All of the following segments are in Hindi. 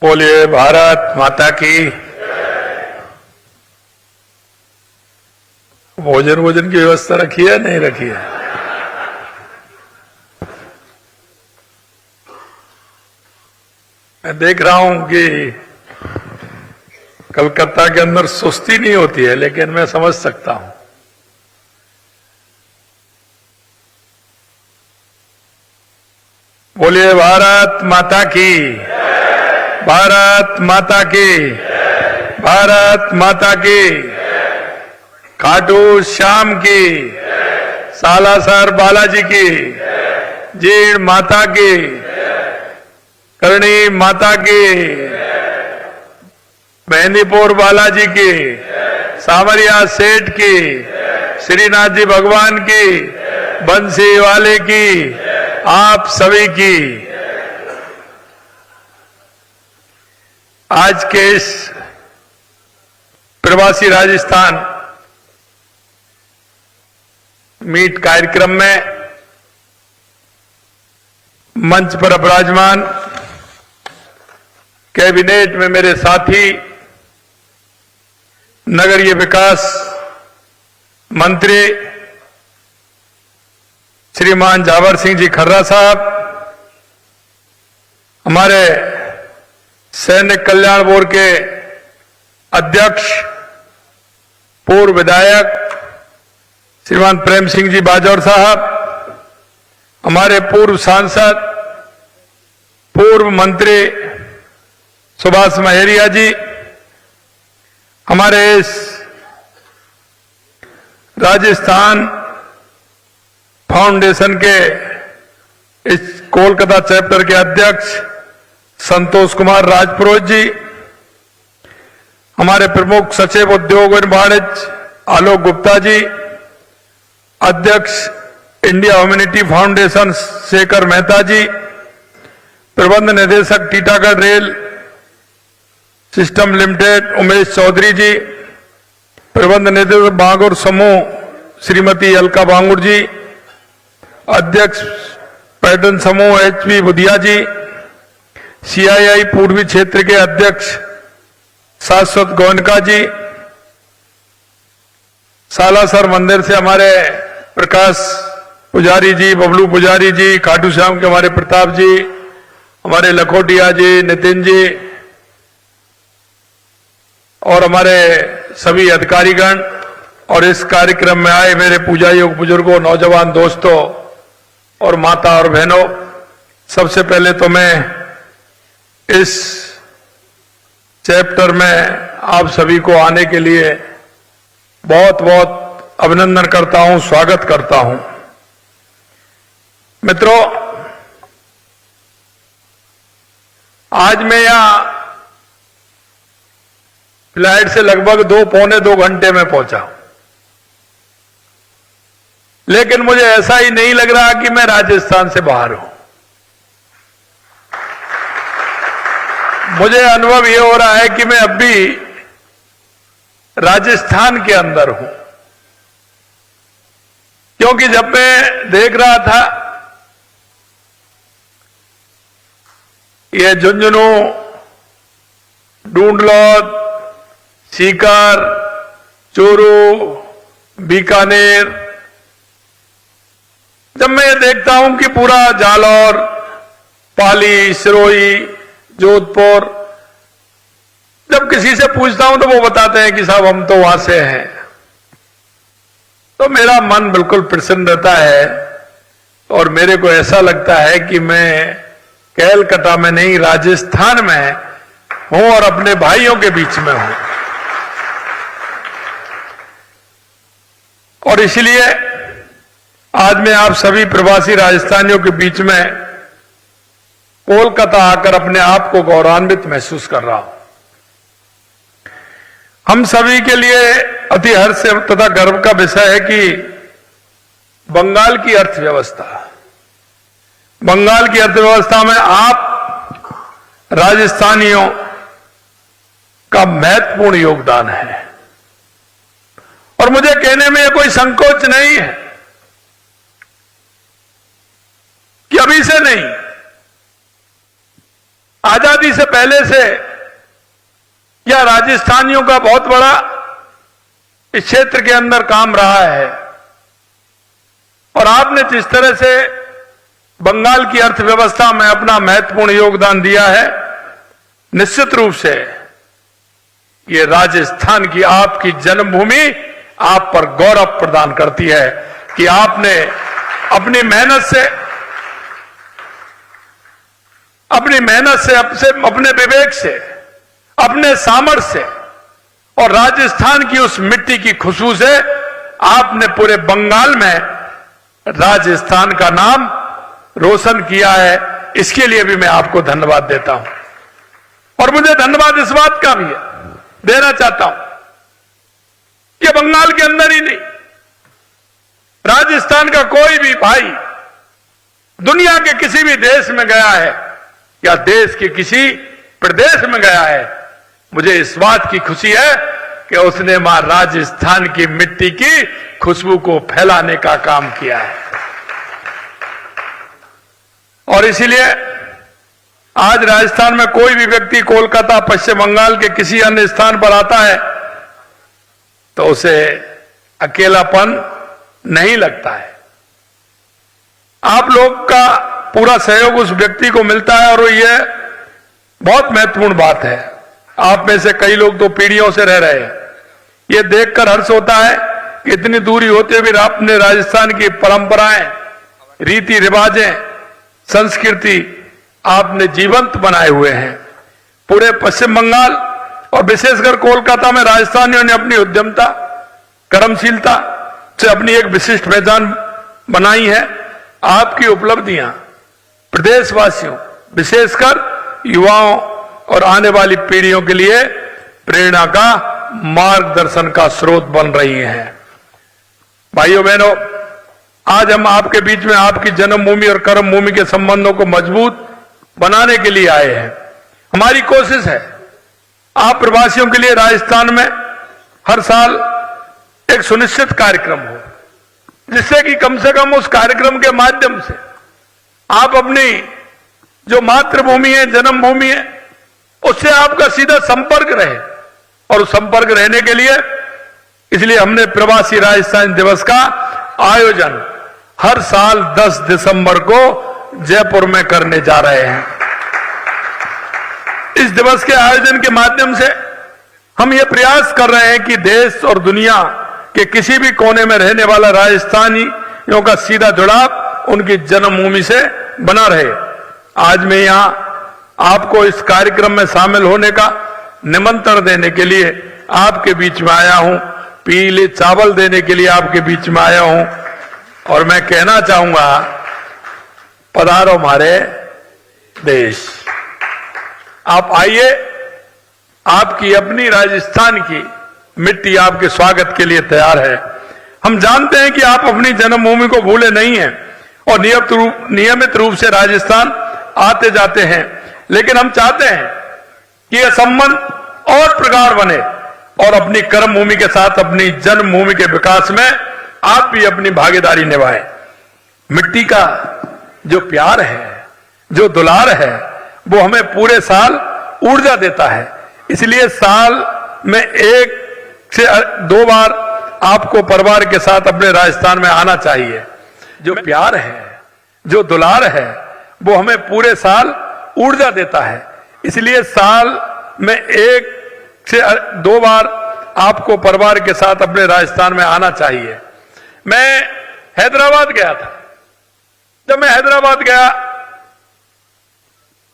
बोलिए भारत माता की। भोजन की व्यवस्था रखी है नहीं रखी है? मैं देख रहा हूं कि कलकत्ता के अंदर सुस्ती नहीं होती है, लेकिन मैं समझ सकता हूं। बोलिए भारत माता की, भारत माता की, भारत माता की, खाटू श्याम की, सालासर बालाजी की, जीण माता की, करणी माता की, मेहंदीपुर बालाजी की, सामरिया सेठ की, श्रीनाथ जी भगवान की, बंसी वाले की, आप सभी की। आज के इस प्रवासी राजस्थान मीट कार्यक्रम में मंच पर विराजमान कैबिनेट में मेरे साथी नगरीय विकास मंत्री श्रीमान जावर सिंह जी खर्रा साहब, हमारे सैनिक कल्याण बोर्ड के अध्यक्ष पूर्व विधायक श्रीमान प्रेम सिंह जी बाजौर साहब, हमारे पूर्व सांसद पूर्व मंत्री सुभाष महरिया जी, हमारे इस राजस्थान फाउंडेशन के इस कोलकाता चैप्टर के अध्यक्ष संतोष कुमार राजपुरोहित जी, हमारे प्रमुख सचिव उद्योग एवं वाणिज्य आलोक गुप्ता जी, अध्यक्ष India humanity foundation Shekhar Mehta ji, प्रबंध निदेशक Titagarh rail system limited Umesh Chaudhary ji, प्रबंध निदेशक बांगुर समूह श्रीमती अलका बांगुर जी, अध्यक्ष पर्यटन समूह एचपी बुधिया जी, सीआईआई पूर्वी क्षेत्र के अध्यक्ष शाश्वत गोयनका जी, सालासर मंदिर से हमारे प्रकाश पुजारी जी, बबलू पुजारी जी, खाटू श्याम के हमारे प्रताप जी, हमारे लखोटिया जी, नितिन जी और हमारे सभी अधिकारीगण और इस कार्यक्रम में आए मेरे पूजा योग बुजुर्गों, नौजवान दोस्तों और माता और बहनों, सबसे पहले तो मैं इस चैप्टर में आप सभी को आने के लिए बहुत बहुत अभिनंदन करता हूं, स्वागत करता हूं। मित्रों, आज मैं यहां फ्लाइट से लगभग 2 घंटे में पहुंचा, लेकिन मुझे ऐसा ही नहीं लग रहा कि मैं राजस्थान से बाहर हूं। मुझे अनुभव यह हो रहा है कि मैं अब भी राजस्थान के अंदर हूं, क्योंकि जब मैं देख रहा था ये झुंझुनू, ढूंढलौद, सीकर, चूरू, बीकानेर, जब मैं ये देखता हूं कि पूरा जालौर, पाली, सिरोही, जोधपुर, जब किसी से पूछता हूं तो वो बताते हैं कि साहब हम तो वहां से हैं, तो मेरा मन बिल्कुल प्रसन्न रहता है और मेरे को ऐसा लगता है कि मैं कैलकाटा में नहीं, राजस्थान में हूं और अपने भाइयों के बीच में हूं। और इसलिए आज मैं आप सभी प्रवासी राजस्थानियों के बीच में कोलकाता आकर अपने आप को गौरवान्वित महसूस कर रहा हूं। हम सभी के लिए अति हर्ष तथा गर्व का विषय है कि बंगाल की अर्थव्यवस्था में आप राजस्थानियों का महत्वपूर्ण योगदान है। और मुझे कहने में कोई संकोच नहीं है कि अभी से नहीं, आजादी से पहले से यह राजस्थानियों का बहुत बड़ा इस क्षेत्र के अंदर काम रहा है और आपने जिस तरह से बंगाल की अर्थव्यवस्था में अपना महत्वपूर्ण योगदान दिया है, निश्चित रूप से ये राजस्थान की आपकी जन्मभूमि आप पर गौरव प्रदान करती है कि आपने अपनी मेहनत से अपने विवेक से, अपने सामर्थ्य से और राजस्थान की उस मिट्टी की खुशबू से आपने पूरे बंगाल में राजस्थान का नाम रोशन किया है। इसके लिए भी मैं आपको धन्यवाद देता हूं और मुझे धन्यवाद इस बात का भी है, देना चाहता हूं कि बंगाल के अंदर ही नहीं, राजस्थान का कोई भी भाई दुनिया के किसी भी देश में गया है या देश के किसी प्रदेश में गया है, मुझे इस बात की खुशी है कि उसने मां राजस्थान की मिट्टी की खुशबू को फैलाने का काम किया है। और इसीलिए आज राजस्थान में कोई भी व्यक्ति कोलकाता, पश्चिम बंगाल के किसी अन्य स्थान पर आता है तो उसे अकेलापन नहीं लगता है। आप लोग का पूरा सहयोग उस व्यक्ति को मिलता है और ये बहुत महत्वपूर्ण बात है। आप में से कई लोग तो पीढ़ियों से रह रहे हैं। ये देखकर हर्ष होता है कि इतनी दूरी होते हुए आपने राजस्थान की परंपराएं, रीति रिवाजें, संस्कृति आपने जीवंत बनाए हुए हैं। पूरे पश्चिम बंगाल और विशेषकर कोलकाता में राजस्थानियों ने अपनी उद्यमता, कर्मशीलता से अपनी एक विशिष्ट पहचान बनाई है। आपकी उपलब्धियां प्रदेशवासियों, विशेषकर युवाओं और आने वाली पीढ़ियों के लिए प्रेरणा का, मार्गदर्शन का स्रोत बन रही हैं। भाइयों बहनों, आज हम आपके बीच में आपकी जन्मभूमि और कर्मभूमि के संबंधों को मजबूत बनाने के लिए आए हैं। हमारी कोशिश है आप प्रवासियों के लिए राजस्थान में हर साल एक सुनिश्चित कार्यक्रम हो, जिससे कि कम से कम उस कार्यक्रम के माध्यम से आप अपनी जो मातृभूमि है, जन्मभूमि है, उससे आपका सीधा संपर्क रहे। और उस संपर्क रहने के लिए इसलिए हमने प्रवासी राजस्थान दिवस का आयोजन हर साल 10 दिसंबर को जयपुर में करने जा रहे हैं। इस दिवस के आयोजन के माध्यम से हम ये प्रयास कर रहे हैं कि देश और दुनिया के किसी भी कोने में रहने वाला राजस्थानियों का सीधा जुड़ाव उनकी जन्मभूमि से बना रहे। आज मैं यहां आपको इस कार्यक्रम में शामिल होने का निमंत्रण देने के लिए आपके बीच में आया हूं, पीले चावल देने के लिए आपके बीच में आया हूं और मैं कहना चाहूंगा, पधारो हमारे देश। आप आइए, आपकी अपनी राजस्थान की मिट्टी आपके स्वागत के लिए तैयार है। हम जानते हैं कि आप अपनी जन्मभूमि को भूले नहीं हैं और नियमित रूप से राजस्थान आते जाते हैं, लेकिन हम चाहते हैं कि यह संबंध और प्रगाढ़ बने और अपनी कर्मभूमि के साथ अपनी जन्मभूमि के विकास में आप भी अपनी भागीदारी निभाएं। मिट्टी का जो प्यार है, जो दुलार है, वो हमें पूरे साल ऊर्जा देता है। इसलिए साल में 1 से 2 बार आपको परिवार के साथ अपने राजस्थान में आना चाहिए। जो प्यार है, जो दुलार है, वो हमें पूरे साल ऊर्जा देता है। इसलिए साल में 1 से 2 बार आपको परिवार के साथ अपने राजस्थान में आना चाहिए। मैं हैदराबाद गया था। जब मैं हैदराबाद गया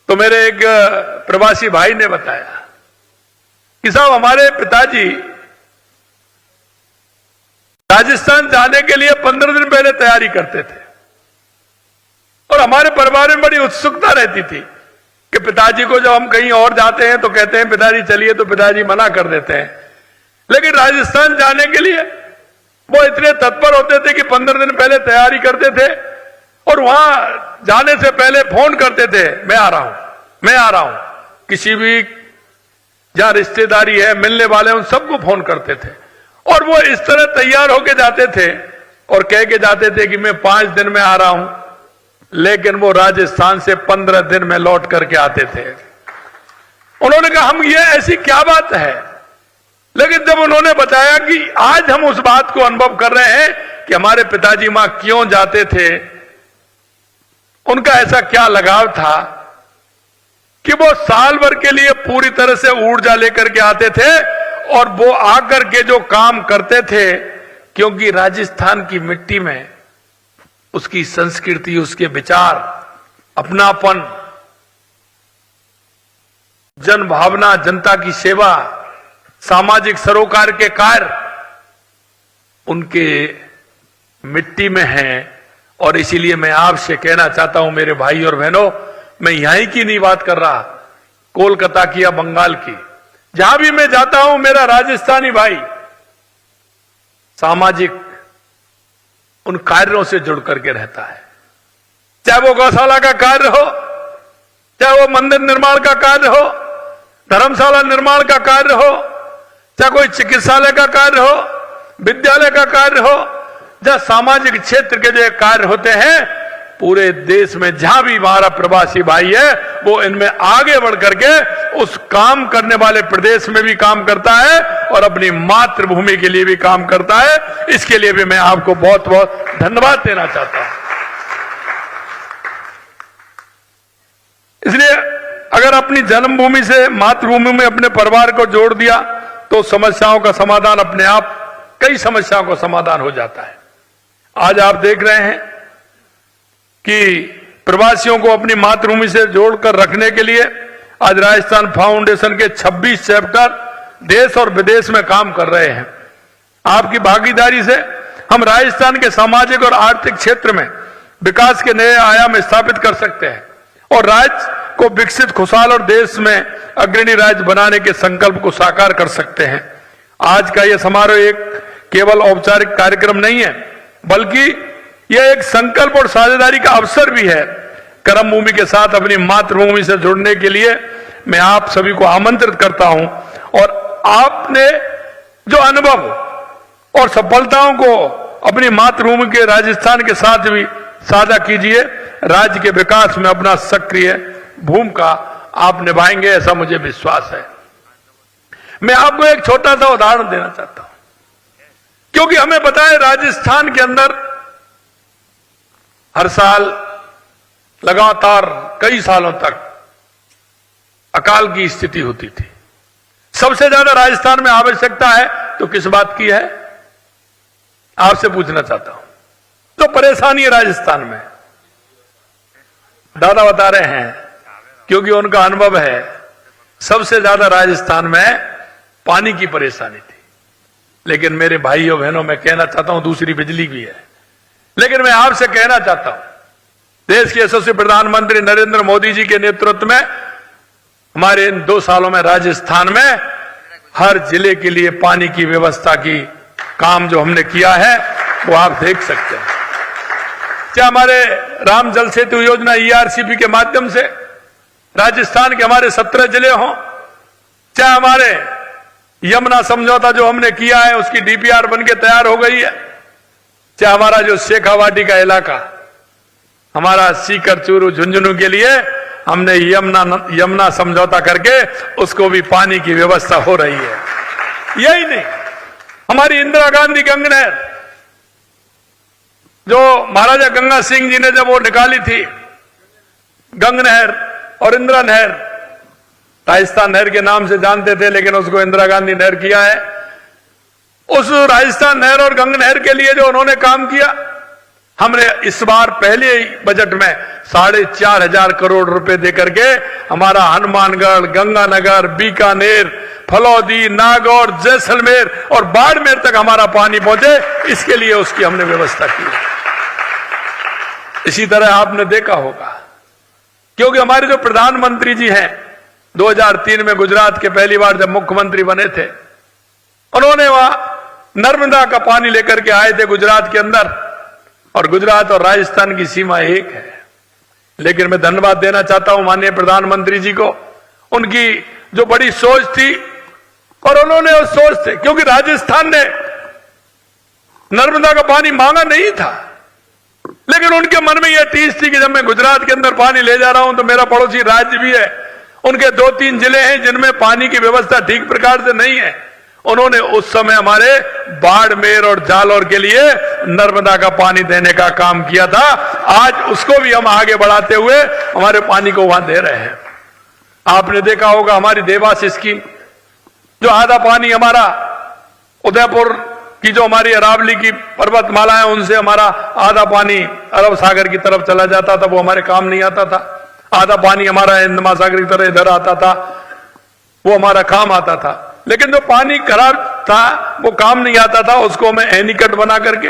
तो मेरे एक प्रवासी भाई ने बताया कि साहब, हमारे पिताजी राजस्थान जाने के लिए 15 दिन पहले तैयारी करते थे और हमारे परिवार में बड़ी उत्सुकता रहती थी कि पिताजी को जब हम कहीं और जाते हैं तो कहते हैं पिताजी चलिए, तो पिताजी मना कर देते हैं। लेकिन राजस्थान जाने के लिए वो इतने तत्पर होते थे कि 15 दिन पहले तैयारी करते थे और वहां जाने से पहले फोन करते थे, मैं आ रहा हूं, मैं आ रहा हूं। किसी भी जहां रिश्तेदारी है, मिलने वाले हैं, उन सबको फोन करते थे और वो इस तरह तैयार होके जाते थे और कह के जाते थे कि मैं 5 दिन में आ रहा हूं, लेकिन वो राजस्थान से 15 दिन में लौट करके आते थे। उन्होंने कहा हम ये ऐसी क्या बात है, लेकिन जब उन्होंने बताया कि आज हम उस बात को अनुभव कर रहे हैं कि हमारे पिताजी मां क्यों जाते थे, उनका ऐसा क्या लगाव था कि वो साल भर के लिए पूरी तरह से ऊर्जा लेकर के आते थे और वो आकर के जो काम करते थे, क्योंकि राजस्थान की मिट्टी में उसकी संस्कृति, उसके विचार, अपनापन, जन भावना, जनता की सेवा, सामाजिक सरोकार के कार्य उनके मिट्टी में हैं। और इसीलिए मैं आपसे कहना चाहता हूं मेरे भाई और बहनों, मैं यहीं की नहीं बात कर रहा, कोलकाता की या बंगाल की, जहां भी मैं जाता हूं मेरा राजस्थानी भाई सामाजिक उन कार्यों से जुड़ करके रहता है। चाहे वो गौशाला का कार्य हो, चाहे वो मंदिर निर्माण का कार्य हो, धर्मशाला निर्माण का कार्य हो, चाहे कोई चिकित्सालय का कार्य हो, विद्यालय का कार्य हो, जहां सामाजिक क्षेत्र के जो कार्य होते हैं, पूरे देश में जहां भी हमारा प्रवासी भाई है वो इनमें आगे बढ़ करके उस काम करने वाले प्रदेश में भी काम करता है और अपनी मातृभूमि के लिए भी काम करता है। इसके लिए भी मैं आपको बहुत बहुत धन्यवाद देना चाहता हूं। इसलिए अगर अपनी जन्मभूमि से मातृभूमि में अपने परिवार को जोड़ दिया तो समस्याओं का समाधान अपने आप, कई समस्याओं का समाधान हो जाता है। आज आप देख रहे हैं कि प्रवासियों को अपनी मातृभूमि से जोड़कर रखने के लिए आज राजस्थान फाउंडेशन के 26 चैप्टर देश और विदेश में काम कर रहे हैं। आपकी भागीदारी से हम राजस्थान के सामाजिक और आर्थिक क्षेत्र में विकास के नए आयाम स्थापित कर सकते हैं और राज्य को विकसित, खुशहाल और देश में अग्रणी राज्य बनाने के संकल्प को साकार कर सकते हैं। आज का यह समारोह एक केवल औपचारिक कार्यक्रम नहीं है, बल्कि यह एक संकल्प और साझेदारी का अवसर भी है। कर्म भूमि के साथ अपनी मातृभूमि से जुड़ने के लिए मैं आप सभी को आमंत्रित करता हूं और आपने जो अनुभव और सफलताओं को अपनी मातृभूमि के राजस्थान के साथ भी साझा कीजिए। राज्य के विकास में अपना सक्रिय भूमिका आप निभाएंगे, ऐसा मुझे विश्वास है। मैं आपको एक छोटा सा उदाहरण देना चाहता हूं, क्योंकि हमें पता है राजस्थान के अंदर हर साल लगातार कई सालों तक अकाल की स्थिति होती थी। सबसे ज्यादा राजस्थान में आवश्यकता है तो किस बात की है, आपसे पूछना चाहता हूं। तो परेशानी है राजस्थान में, दादा बता रहे हैं, क्योंकि उनका अनुभव है। सबसे ज्यादा राजस्थान में पानी की परेशानी थी, लेकिन मेरे भाइयों बहनों मैं कहना चाहता हूं दूसरी बिजली भी है। लेकिन मैं आपसे कहना चाहता हूं, देश के यशस्वी प्रधानमंत्री नरेंद्र मोदी जी के नेतृत्व में हमारे इन 2 सालों में राजस्थान में हर जिले के लिए पानी की व्यवस्था की काम जो हमने किया है वो आप देख सकते हैं। चाहे हमारे राम जल सेतु योजना ERCP के माध्यम से राजस्थान के हमारे 17 जिले हों, चाहे हमारे यमुना समझौता जो हमने किया है उसकी DPR बन के तैयार हो गई है, चाहे हमारा जो शेखावाटी का इलाका, हमारा सीकर, चूरू, झुंझुनू के लिए हमने यमुना समझौता करके उसको भी पानी की व्यवस्था हो रही है। यही नहीं, हमारी इंदिरा गांधी गंगा नहर जो महाराजा गंगा सिंह जी ने जब वो निकाली थी, गंगा नहर और इंदिरा नहर, राजस्थान नहर के नाम से जानते थे लेकिन उसको इंदिरा गांधी नहर किया है। उस राजस्थान नहर और गंगा नहर के लिए जो उन्होंने काम किया, हमने इस बार पहले ही बजट में 4,500 करोड़ रुपए देकर के हमारा हनुमानगढ़, गंगानगर, बीकानेर, फलौदी, नागौर, जैसलमेर और बाड़मेर तक हमारा पानी पहुंचे, इसके लिए उसकी हमने व्यवस्था की। इसी तरह आपने देखा होगा, क्योंकि हमारे जो प्रधानमंत्री जी हैं 2003 में गुजरात के पहली बार जब मुख्यमंत्री बने थे, उन्होंने वहां नर्मदा का पानी लेकर के आए थे गुजरात के अंदर, और गुजरात और राजस्थान की सीमा एक है। लेकिन मैं धन्यवाद देना चाहता हूं माननीय प्रधानमंत्री जी को, उनकी जो बड़ी सोच थी, और उन्होंने उस सोच से, क्योंकि राजस्थान ने नर्मदा का पानी मांगा नहीं था, लेकिन उनके मन में यह टीस थी कि जब मैं गुजरात के अंदर पानी ले जा रहा हूं तो मेरा पड़ोसी राज्य भी है उनके 2-3 जिले हैं जिनमें पानी की व्यवस्था ठीक प्रकार से नहीं है। उन्होंने उस समय हमारे बाड़मेर और जालौर के लिए नर्मदा का पानी देने का काम किया था। आज उसको भी हम आगे बढ़ाते हुए हमारे पानी को वहां दे रहे हैं। आपने देखा होगा हमारी देवास स्कीम, जो आधा पानी हमारा उदयपुर की जो हमारी अरावली की पर्वतमाला है उनसे हमारा आधा पानी अरब सागर की तरफ चला जाता था, वो हमारे काम नहीं आता था। आधा पानी हमारा हिंद महासागर की तरह इधर आता था, वो हमारा काम आता था। लेकिन जो पानी खराब था वो काम नहीं आता था, उसको हमें एनीकट बना करके,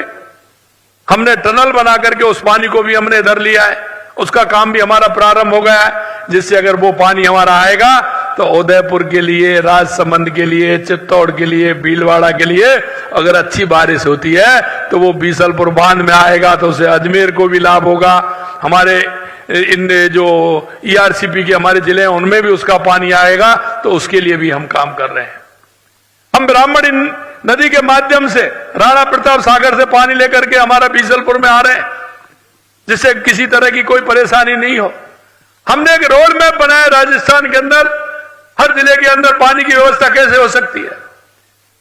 हमने टनल बना करके उस पानी को भी हमने इधर लिया है। उसका काम भी हमारा प्रारंभ हो गया है, जिससे अगर वो पानी हमारा आएगा तो उदयपुर के लिए, राजसमंद के लिए, चित्तौड़ के लिए, भीलवाड़ा के लिए अगर अच्छी बारिश होती है तो वो बीसलपुर बांध में आएगा तो उसे अजमेर को भी लाभ होगा। हमारे इन जो ईआरसीपी के हमारे जिले हैं उनमें भी उसका पानी आएगा, तो उसके लिए भी हम काम कर रहे हैं। हम ब्राह्मणी नदी के माध्यम से राणा प्रताप सागर से पानी लेकर के हमारा बीसलपुर में आ रहे हैं, जिससे किसी तरह की कोई परेशानी नहीं हो। हमने एक रोड मैप बनाया राजस्थान के अंदर, हर जिले के अंदर पानी की व्यवस्था कैसे हो सकती है।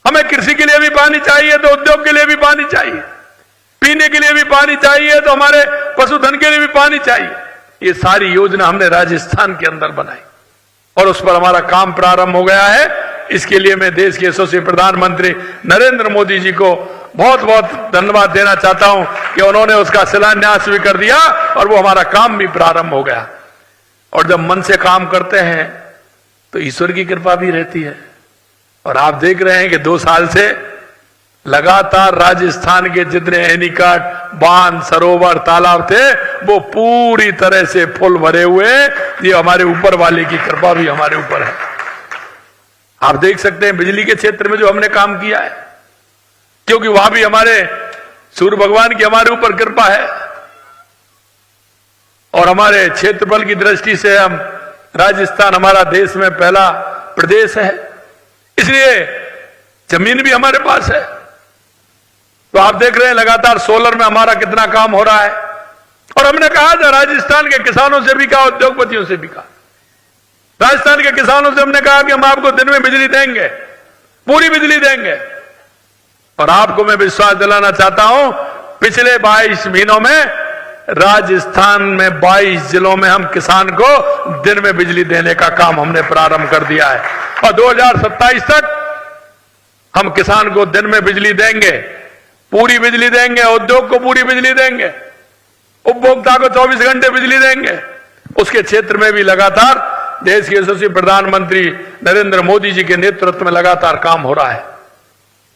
हमें कृषि के लिए भी पानी चाहिए तो उद्योग के लिए भी पानी चाहिए, पीने के लिए भी पानी चाहिए तो हमारे पशुधन के लिए भी पानी चाहिए। ये सारी योजना हमने राजस्थान के अंदर बनाई और उस पर हमारा काम प्रारंभ हो गया है। इसके लिए मैं देश के यशस्वी प्रधानमंत्री नरेंद्र मोदी जी को बहुत बहुत धन्यवाद देना चाहता हूं कि उन्होंने उसका शिलान्यास भी कर दिया और वो हमारा काम भी प्रारंभ हो गया। और जब मन से काम करते हैं तो ईश्वर की कृपा भी रहती है। और आप देख रहे हैं कि 2 साल से लगातार राजस्थान के जितने एनीकट, बांध, सरोवर, तालाब थे वो पूरी तरह से फुल भरे हुए। ये हमारे ऊपर वाले की कृपा भी हमारे ऊपर है। आप देख सकते हैं बिजली के क्षेत्र में जो हमने काम किया है, क्योंकि वहां भी हमारे सूर्य भगवान की हमारे ऊपर कृपा है और हमारे क्षेत्रफल की दृष्टि से हम राजस्थान हमारा देश में पहला प्रदेश है, इसलिए जमीन भी हमारे पास है। तो आप देख रहे हैं लगातार सोलर में हमारा कितना काम हो रहा है। और हमने कहा था राजस्थान के किसानों से भी कहा, उद्योगपतियों से भी कहा, राजस्थान के किसानों से हमने कहा कि हम आपको दिन में बिजली देंगे, पूरी बिजली देंगे। और आपको मैं विश्वास दिलाना चाहता हूं, पिछले 22 महीनों में राजस्थान में 22 जिलों में हम किसान को दिन में बिजली देने का काम हमने प्रारंभ कर दिया है। और 2027 तक हम किसान को दिन में बिजली देंगे, पूरी बिजली देंगे, उद्योग को पूरी बिजली देंगे, उपभोक्ता को 24 घंटे बिजली देंगे। उसके क्षेत्र में भी लगातार देश के यशस्वी प्रधानमंत्री नरेंद्र मोदी जी के नेतृत्व में लगातार काम हो रहा है।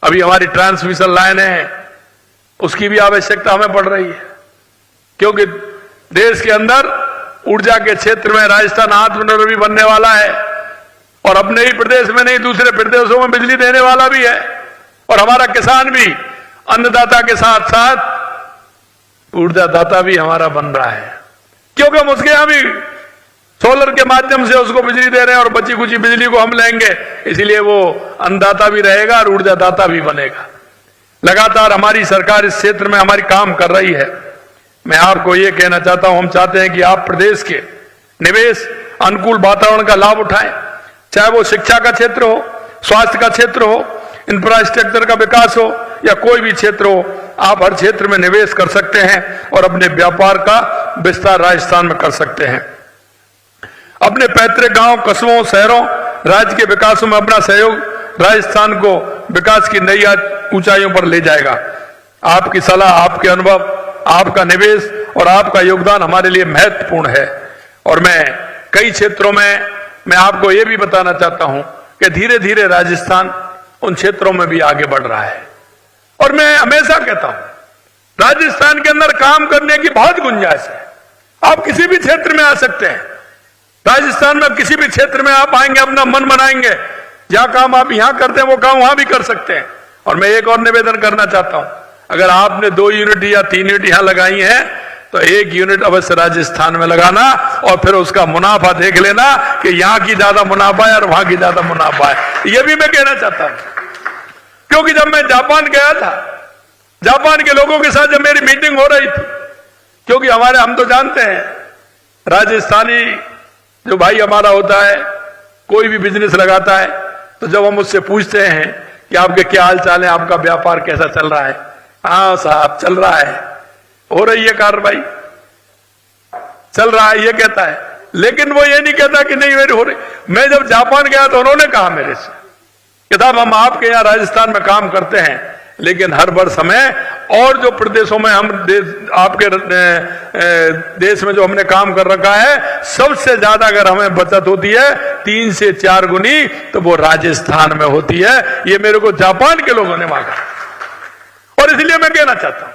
अभी हमारी ट्रांसमिशन लाइन है, उसकी भी आवश्यकता हमें पड़ रही है, क्योंकि देश के अंदर ऊर्जा के क्षेत्र में राजस्थान आत्मनिर्भर भी बनने वाला है और अपने ही प्रदेश में नहीं दूसरे प्रदेशों में बिजली देने वाला भी है। और हमारा किसान भी अन्नदाता के साथ साथ ऊर्जादाता भी हमारा बन रहा है, क्योंकि हम उसके यहां भी सोलर के माध्यम से उसको बिजली दे रहे हैं और बची कुची बिजली को हम लेंगे, इसलिए वो अन्नदाता भी रहेगा और ऊर्जादाता भी बनेगा। लगातार हमारी सरकार इस क्षेत्र में हमारी काम कर रही है। मैं आपको ये कहना चाहता हूं, हम चाहते हैं कि आप प्रदेश के निवेश अनुकूल वातावरण का लाभ उठाएं, चाहे वो शिक्षा का क्षेत्र हो, स्वास्थ्य का क्षेत्र हो, इंफ्रास्ट्रक्चर का विकास हो या कोई भी क्षेत्र हो। आप हर क्षेत्र में निवेश कर सकते हैं और अपने व्यापार का विस्तार राजस्थान में कर सकते हैं। अपने पैतृक गांव, कस्बों, शहरों, राज्य के विकास में अपना सहयोग राजस्थान को विकास की नई ऊंचाइयों पर ले जाएगा। आपकी सलाह, आपके अनुभव, आपका निवेश और आपका योगदान हमारे लिए महत्वपूर्ण है। और मैं कई क्षेत्रों में मैं आपको यह भी बताना चाहता हूं कि धीरे धीरे राजस्थान उन क्षेत्रों में भी आगे बढ़ रहा है। और मैं हमेशा कहता हूं राजस्थान के अंदर काम करने की बहुत गुंजाइश है। आप किसी भी क्षेत्र में आ सकते हैं राजस्थान में, किसी भी क्षेत्र में आप आएंगे, अपना मन बनाएंगे, जहां काम आप यहां करते हैं वो काम वहां भी कर सकते हैं। और मैं एक और निवेदन करना चाहता हूं, अगर आपने 2 यूनिट या 3 यूनिट यहां लगाई है तो 1 यूनिट अवश्य राजस्थान में लगाना और फिर उसका मुनाफा देख लेना कि यहां की ज्यादा मुनाफा है और वहां की ज्यादा मुनाफा है। यह भी मैं कहना चाहता हूं, क्योंकि जब मैं जापान गया था, जापान के लोगों के साथ जब मेरी मीटिंग हो रही थी, क्योंकि हम तो जानते हैं राजस्थानी जो भाई हमारा होता है, कोई भी बिजनेस लगाता है, तो जब हम उससे पूछते हैं कि आपके क्या हाल चाल है, आपका व्यापार कैसा चल रहा है, हाँ साहब चल रहा है, हो रही है कार्रवाई, चल रहा है, ये कहता है। लेकिन वो ये नहीं कहता कि नहीं मेरी हो रही। मैं जब जापान गया तो उन्होंने कहा मेरे से कि साहब हम आपके यहाँ राजस्थान में काम करते हैं, लेकिन हर वर्ष हमें और जो प्रदेशों में हम आपके देश में जो हमने काम कर रखा है, सबसे ज्यादा अगर हमें बचत होती है 3 से 4 गुनी, तो वो राजस्थान में होती है। ये मेरे को जापान के लोगों ने मांगा, और इसलिए मैं कहना चाहता हूं।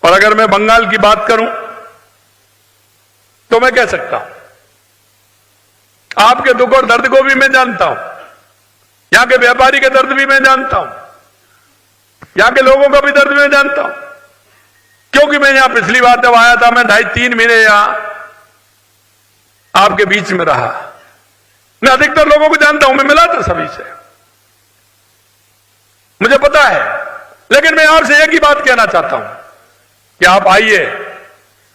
और अगर मैं बंगाल की बात करूं तो मैं कह सकता हूं, आपके दुख और दर्द को भी मैं जानता हूं, यहां के व्यापारी के दर्द भी मैं जानता हूं, यहां के लोगों का भी दर्द मैं जानता हूं, क्योंकि मैं यहां पिछली बार जब आया था, मैं 2.5-3 महीने यहां आपके बीच में रहा। मैं अधिकतर लोगों को जानता हूं, मैं मिला था सभी से, मुझे पता है। लेकिन मैं आपसे एक ही बात कहना चाहता हूं कि आप आइए,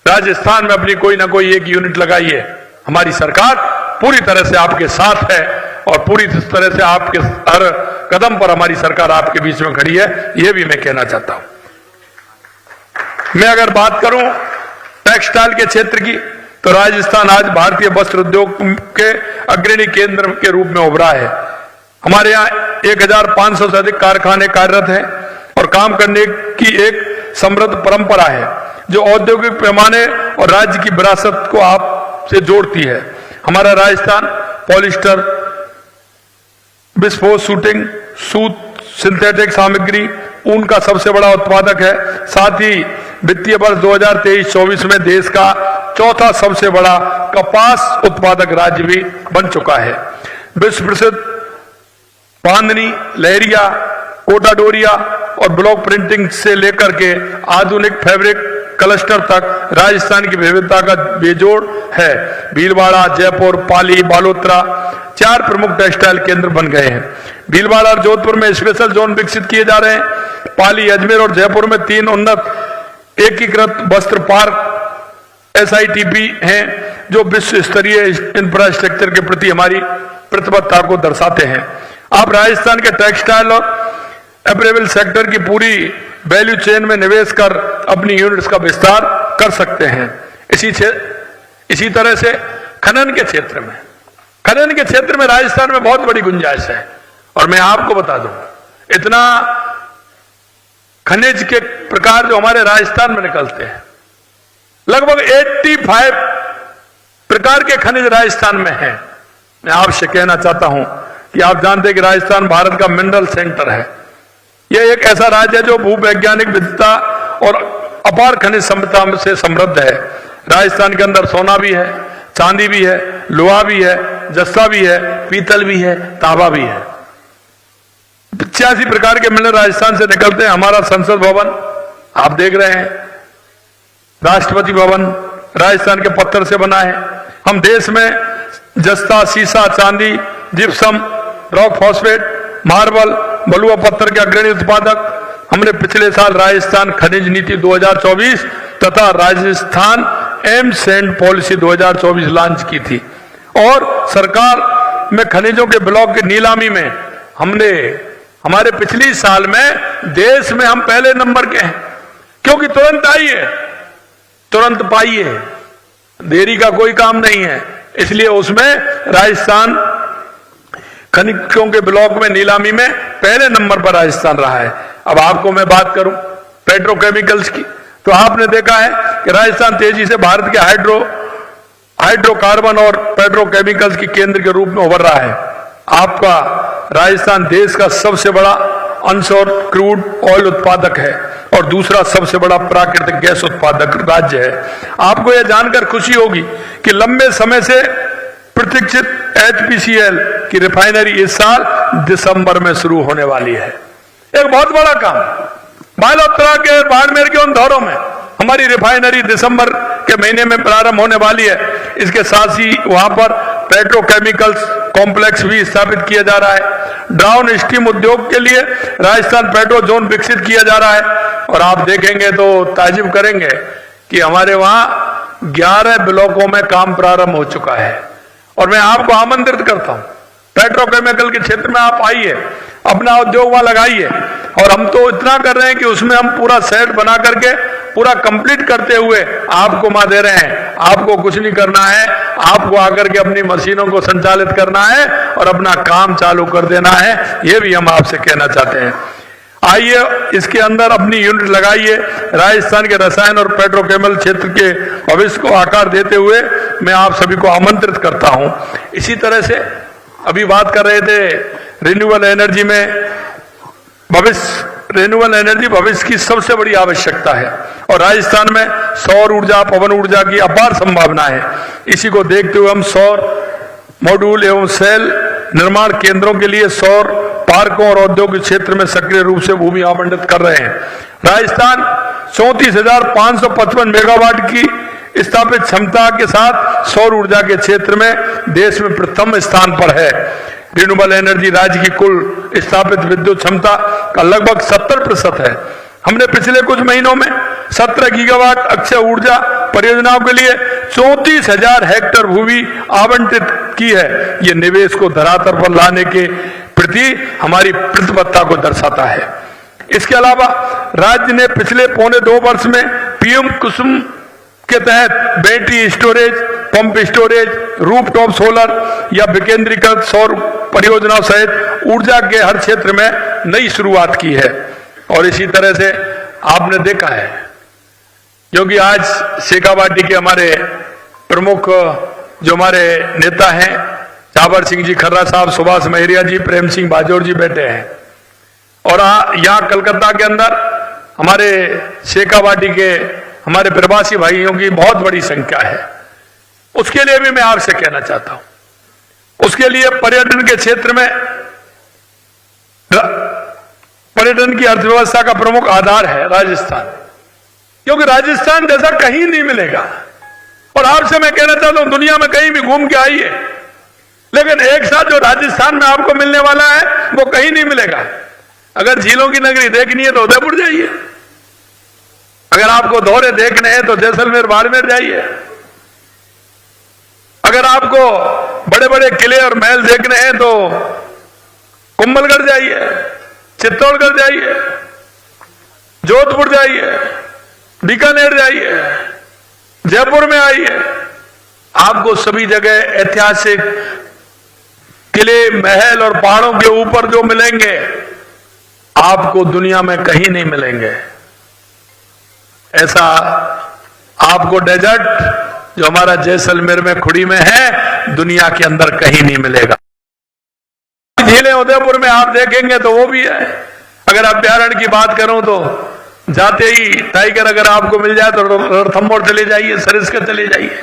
राजस्थान में अपनी कोई ना कोई एक यूनिट लगाइए। हमारी सरकार पूरी तरह से आपके साथ है, और पूरी तरह से आपके हर कदम पर हमारी सरकार आपके बीच में खड़ी है, यह भी मैं कहना चाहता हूं। मैं अगर बात करूं टेक्सटाइल के क्षेत्र की, तो राजस्थान आज भारतीय वस्त्र उद्योग के अग्रणी केंद्र के रूप में उभरा है। हमारे यहाँ 1500 से अधिक कारखाने कार्यरत हैं, और काम करने की एक समृद्ध परंपरा है, जो औद्योगिक पैमाने और राज्य की विरासत को आपसे जोड़ती है। हमारा राजस्थान पॉलिस्टर, विस्फोट शूटिंग, सूत, सिंथेटिक सामग्री, ऊन का सबसे बड़ा उत्पादक है। साथ ही वित्तीय वर्ष 2023-24 में देश का चौथा सबसे बड़ा कपास उत्पादक राज्य भी बन चुका है। विश्व प्रसिद्ध बांधनी, लहरिया, कोटा डोरिया और ब्लॉक प्रिंटिंग से लेकर के आधुनिक फैब्रिक क्लस्टर तक राजस्थान की विविधता का बेजोड़ है। भीलवाड़ा, जयपुर, पाली, बालोतरा 4 प्रमुख टेक्सटाइल केंद्र बन गए हैं। भीलवाड़ा और जोधपुर में स्पेशल जोन विकसित किए जा रहे हैं। पाली, अजमेर और जयपुर में 3 उन्नत एकीकृत वस्त्र पार्क SITP हैं, जो विश्व स्तरीय इंफ्रास्ट्रक्चर के प्रति हमारी प्रतिबद्धता को दर्शाते हैं। आप राजस्थान के टेक्सटाइल और अपरेल सेक्टर की पूरी वैल्यू चेन में निवेश कर अपनी यूनिट्स का विस्तार कर सकते हैं। इसी तरह से खनन के क्षेत्र में राजस्थान में बहुत बड़ी गुंजाइश है। और मैं आपको बता दूं, इतना खनिज के प्रकार जो हमारे राजस्थान में निकलते हैं, लगभग 85 प्रकार के खनिज राजस्थान में हैं। मैं आपसे कहना चाहता हूं कि आप जानते हैं कि राजस्थान भारत का मिनरल सेंटर है। यह एक ऐसा राज्य है जो भूवैज्ञानिक विविधता और अपार खनिज संपदा से समृद्ध है। राजस्थान के अंदर सोना भी है, चांदी भी है, लोहा भी है, जस्ता भी है, पीतल भी है, तांबा भी है। 85 प्रकार के मिनरल राजस्थान से निकलते हैं। हमारा संसद भवन आप देख रहे हैं, राष्ट्रपति भवन राजस्थान के पत्थर से बना है। हम देश में जस्ता, सीसा, चांदी, जिप्सम, रॉक फॉस्फेट, मार्बल, बलुआ पत्थर के अग्रणी उत्पादक। हमने पिछले साल राजस्थान खनिज नीति 2024 तथा Rajasthan AIIMS and policy 2024 launch की थी, और सरकार में खनिजों के ब्लॉक की नीलामी में हमने हमारे पिछली साल में देश में हम पहले नंबर के हैं, क्योंकि तुरंत आई है, तुरंत पाई है, देरी का कोई काम नहीं है। इसलिए उसमें राजस्थान खनिजों के ब्लॉक में नीलामी में पहले नंबर पर राजस्थान रहा है। अब आपको मैं बात करूं पेट्रोकेमिकल्स की, तो आपने देखा है कि राजस्थान तेजी से भारत के हाइड्रोकार्बन और पेट्रोकेमिकल्स की केंद्र के रूप में उभर रहा है। आपका राजस्थान देश का सबसे बड़ा अनश्योर क्रूड ऑयल उत्पादक है, और दूसरा सबसे बड़ा प्राकृतिक गैस उत्पादक राज्य है। आपको यह जानकर खुशी होगी कि लंबे समय से प्रतीक्षित HPCL की रिफाइनरी इस साल दिसंबर में शुरू होने वाली है। एक बहुत बड़ा काम। बालोतरा के, बाड़मेर के उन धौरों में हमारी रिफाइनरी दिसंबर के महीने में प्रारंभ होने वाली है। इसके साथ ही वहां पर पेट्रोकेमिकल्स कॉम्प्लेक्स भी स्थापित किया जा रहा है। डाउन स्ट्रीम उद्योग के लिए राजस्थान पेट्रो जोन विकसित किया जा रहा है, और आप देखेंगे तो ताज्जुब करेंगे कि हमारे वहां 11 ब्लॉकों में काम प्रारंभ हो चुका है। और मैं आपको आमंत्रित करता हूं, पेट्रोकेमिकल के क्षेत्र में आप आइए, अपना उद्योग वहां लगाइए। और हम तो इतना कर रहे हैं कि उसमें हम पूरा सेट बना करके पूरा कंप्लीट करते हुए आपको वहां दे रहे हैं। आपको कुछ नहीं करना है, आपको आकर के अपनी मशीनों को संचालित करना है और अपना काम चालू कर देना है। ये भी हम आपसे कहना चाहते हैं। आइए, इसके अंदर अपनी यूनिट लगाइए। राजस्थान के रसायन और पेट्रोकेमिकल क्षेत्र के भविष्य को आकार देते हुए मैं आप सभी को आमंत्रित करता हूं। इसी तरह से अभी बात कर रहे थे रिन्यूएबल एनर्जी में, रिन्यूएबल एनर्जी भविष्य की सबसे बड़ी आवश्यकता है और राजस्थान में सौर ऊर्जा, पवन ऊर्जा की अपार संभावना है। इसी को देखते हुए हम सौर मॉड्यूल एवं सेल निर्माण केंद्रों के लिए सौर पार्कों और औद्योगिक क्षेत्र में सक्रिय रूप से भूमि आवंटित कर रहे हैं। राजस्थान 34,555 मेगावाट की स्थापित क्षमता के साथ सौर ऊर्जा के क्षेत्र में देश में प्रथम स्थान पर है। रिन्यूएबल एनर्जी राज्य की कुल स्थापित विद्युत क्षमता का लगभग 70% है। हमने पिछले कुछ महीनों में 17 गीगावाट अक्षय ऊर्जा परियोजनाओं के लिए 34,000 हेक्टेयर भूमि आवंटित की है। ये निवेश को धरातल पर लाने के प्रति हमारी प्रतिबद्धता को दर्शाता है। इसके अलावा राज्य ने पिछले पौने 2 वर्ष में पीएम कुसुम के तहत battery storage, pump storage, rooftop solar या विकेंद्रीकृत सौर परियोजनाओं सहित ऊर्जा के हर क्षेत्र में नई शुरुआत की है। और इसी तरह से आपने देखा है, क्योंकि आज शेखावाटी के हमारे प्रमुख जो हमारे नेता हैं, जाबर सिंह जी खर्रा साहब, सुभाष महरिया जी, प्रेम सिंह बाजौर जी बैठे हैं। और यहाँ कलकत्ता के अंदर हमारे शेखावाटी के हमारे प्रवासी भाइयों की बहुत बड़ी संख्या है। उसके लिए भी मैं आपसे कहना चाहता हूं, उसके लिए पर्यटन के क्षेत्र में, पर्यटन की अर्थव्यवस्था का प्रमुख आधार है राजस्थान, क्योंकि राजस्थान जैसा कहीं नहीं मिलेगा। और आपसे मैं कहना चाहता हूं, दुनिया में कहीं भी घूम के आइए, लेकिन एक साथ जो राजस्थान में आपको मिलने वाला है वो कहीं नहीं मिलेगा। अगर झीलों की नगरी देखनी है तो उदयपुर जाइए, अगर आपको दौरे देखने हैं तो जैसलमेर, बाड़मेर जाइए, अगर आपको बड़े बड़े किले और महल देखने हैं तो कुंभलगढ़ जाइए, चित्तौड़गढ़ जाइए, जोधपुर जाइए, बीकानेर जाइए, जयपुर में आइए। आपको सभी जगह ऐतिहासिक किले, महल और पहाड़ों के ऊपर जो मिलेंगे आपको दुनिया में कहीं नहीं मिलेंगे। ऐसा आपको डेजर्ट जो हमारा जैसलमेर में, खुड़ी में है, दुनिया के अंदर कहीं नहीं मिलेगा। झीलें उदयपुर में आप देखेंगे तो वो भी है। अगर अभ्यारण्य की बात करूं तो जाते ही टाइगर अगर आपको मिल जाए तो रणथंभौर चले जाइए, सरिस्का चले जाइए।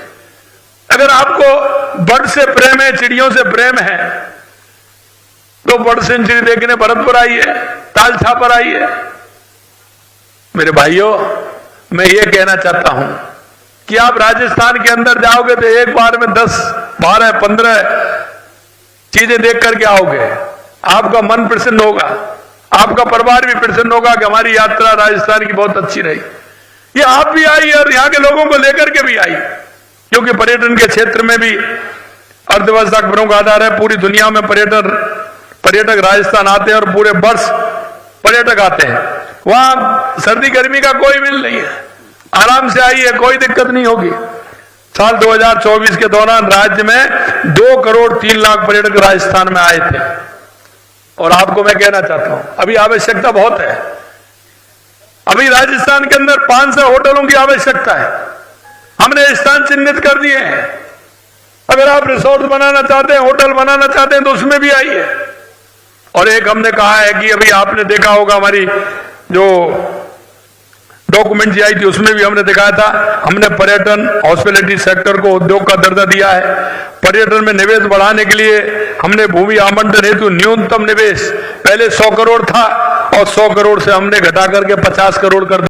अगर आपको बर्ड से प्रेम है, चिड़ियों से प्रेम है, तो बर्ड सेंचुरी देखने भरतपुर आइए, तालछा पर आइए। मेरे भाइयों, मैं ये कहना चाहता हूं कि आप राजस्थान के अंदर जाओगे तो एक बार में 10, 12, 15 चीजें देख करके आओगे। आपका मन प्रसन्न होगा, आपका परिवार भी प्रसन्न होगा कि हमारी यात्रा राजस्थान की बहुत अच्छी रही। ये आप भी आइए और यहाँ के लोगों को लेकर के भी आइए, क्योंकि पर्यटन के क्षेत्र में भी अर्थव्यवस्था का प्रमुख आधार है। पूरी दुनिया में पर्यटक राजस्थान आते हैं और पूरे वर्ष पर्यटक आते हैं। वहां सर्दी गर्मी का कोई मिल नहीं है, आराम से आइए, कोई दिक्कत नहीं होगी। साल 2024 के दौरान राज्य में 2 करोड़ 3 लाख पर्यटक राजस्थान में आए थे। और आपको मैं कहना चाहता हूं, अभी आवश्यकता बहुत है। अभी राजस्थान के अंदर 500 होटलों की आवश्यकता है। हमने स्थान चिन्हित कर दिए हैं। अगर आप रिसोर्ट बनाना चाहते हैं, होटल बनाना चाहते हैं तो उसमें भी आइए। और एक हमने कहा है कि अभी आपने देखा होगा हमारी जो डॉक्यूमेंट आई थी, उसमें भी हमने दिखाया था, हमने पर्यटन हॉस्पिटैलिटी सेक्टर को उद्योग का दर्जा दिया है। पर्यटन में निवेश बढ़ाने के लिए हमने भूमि आवंटन हेतु न्यूनतम निवेश पहले 100 करोड़ था और 100 करोड़ से हमने घटा करके 50 करोड़ कर